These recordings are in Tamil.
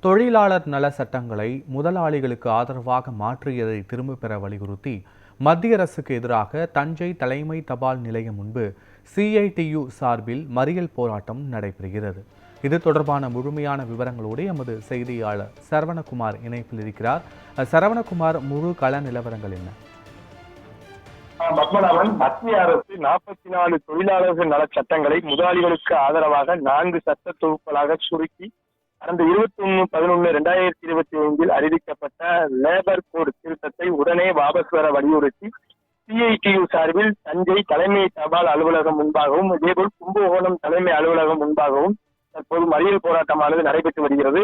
தொழிலாளர் நல சட்டங்களை முதலாளிகளுக்கு ஆதரவாக மாற்றியதை திரும்பப் பெற வலியுறுத்தி மத்திய அரசுக்கு எதிராக தஞ்சை தலைமை தபால் நிலையம் முன்பு CITU சார்பில் மறியல் போராட்டம் நடைபெறுகிறது. இது தொடர்பான முழுமையான விவரங்களோடு எமது செய்தியாளர் சரவணகுமார் இணைப்பில் இருக்கிறார். சரவணகுமார், முழு கள நிலவரங்கள் என்ன? பத்மநாபன், மத்திய அரசு 44 தொழிலாளர்கள் நல சட்டங்களை முதலாளிகளுக்கு ஆதரவாக 4 சட்ட தொகுப்புகளாக சுருக்கி கடந்த 21/11/2025 அறிவிக்கப்பட்ட லேபர் கோடு திருத்தத்தை உடனே வாபஸ் பெற வலியுறுத்தி CITU சார்பில் தஞ்சை தலைமை தபால் அலுவலகம் முன்பாகவும் இதேபோல் கும்பகோணம் தலைமை அலுவலகம் முன்பாகவும் தற்போது மறியல் போராட்டமானது நடைபெற்று வருகிறது.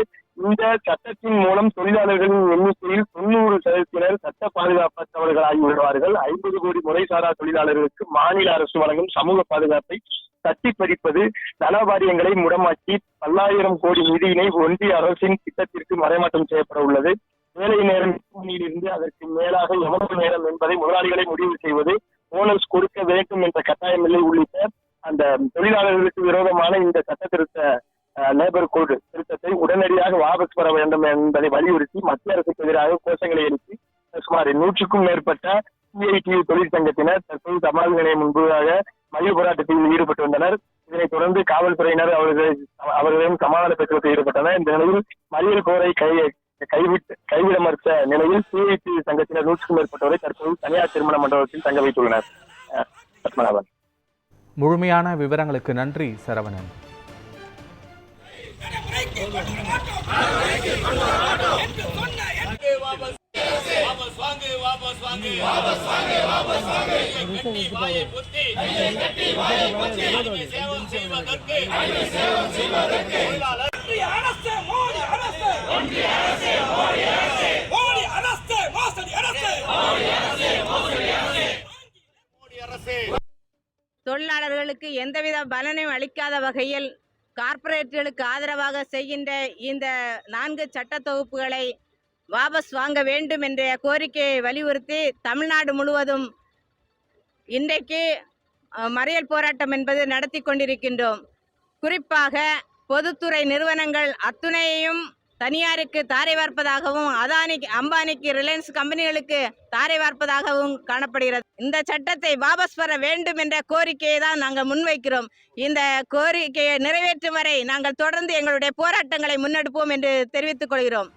இந்த சட்டத்தின் மூலம் தொழிலாளர்களின் எண்ணிக்கையில் 90% சட்ட பாதுகாப்பற்றவர்களாகி வருவார்கள். 50 கோடி முறைசாரா தொழிலாளர்களுக்கு மாநில அரசு வழங்கும் சமூக பாதுகாப்பை தட்டி பறிப்பது, நல வாரியங்களை முடமாக்கி பல்லாயிரம் கோடி நிதியினை ஒன்றிய அரசின் திட்டத்திற்கு மறைமாற்றம் செய்யப்பட உள்ளது. வேலை நேரம் இருந்து அதற்கு மேலாக எவ்வளவு நேரம் என்பதை முதலாளிகளை முடிவு செய்வது, போனஸ் கொடுக்க வேண்டும் என்ற கட்டாயமில்லை உள்ளிட்ட அந்த தொழிலாளர்களுக்கு விரோதமான இந்த சட்ட திருத்த லேபர் கோடு திருத்தத்தை உடனடியாக வாபஸ் பெற வேண்டும் என்பதை வலியுறுத்தி மத்திய அரசுக்கு எதிராக கோஷங்களை எழுப்பி சுமார் 100க்கும் மேற்பட்ட CITU தொழிற்சங்கத்தினர் தற்போது தபால் நிலையம் முன்பாக மறியல் போராட்டத்தில் ஈடுபட்டு வந்தனர். இதனைத் தொடர்ந்து காவல்துறையினர் அவர்களையும் சமாதான பேச்சுவார்த்தையில் ஈடுபட்டனர். இந்த நிலையில் மறியல் போரை கைவிட மறுத்த நிலையில் CITU சங்கத்தினர் 100க்கும் மேற்பட்டவரை தற்போது தனியார் திருமண மண்டபத்தில் தங்க வைத்துள்ளனர். பத்மநாபன், முழுமையான விவரங்களுக்கு நன்றி சரவணன். தொழிலாளர்களுக்கு எந்தவித பலனையும் அளிக்காத வகையில் கார்ப்பரேட்டுகளுக்கு ஆதரவாக செய்கின்ற இந்த 4 சட்ட தொகுப்புகளை வாபஸ் வாங்க வேண்டும் என்ற கோரிக்கையை வலியுறுத்தி தமிழ்நாடு முழுவதும் இன்றைக்கு மறியல் போராட்டம் என்பது நடத்தி கொண்டிருக்கின்றோம். குறிப்பாக பொதுத்துறை நிறுவனங்கள் அத்துணையையும் தனியாருக்கு தாரை வார்ப்பதாகவும் அம்பானிக்கு ரிலையன்ஸ் கம்பெனிகளுக்கு தாரை வார்ப்பதாகவும் காணப்படுகிறது. இந்த சட்டத்தை வாபஸ் பெற வேண்டும் என்ற கோரிக்கையை தான் நாங்கள் முன்வைக்கிறோம். இந்த கோரிக்கையை நிறைவேற்றும் வரை நாங்கள் தொடர்ந்து எங்களுடைய போராட்டங்களை முன்னெடுப்போம் என்று தெரிவித்துக் கொள்கிறோம்.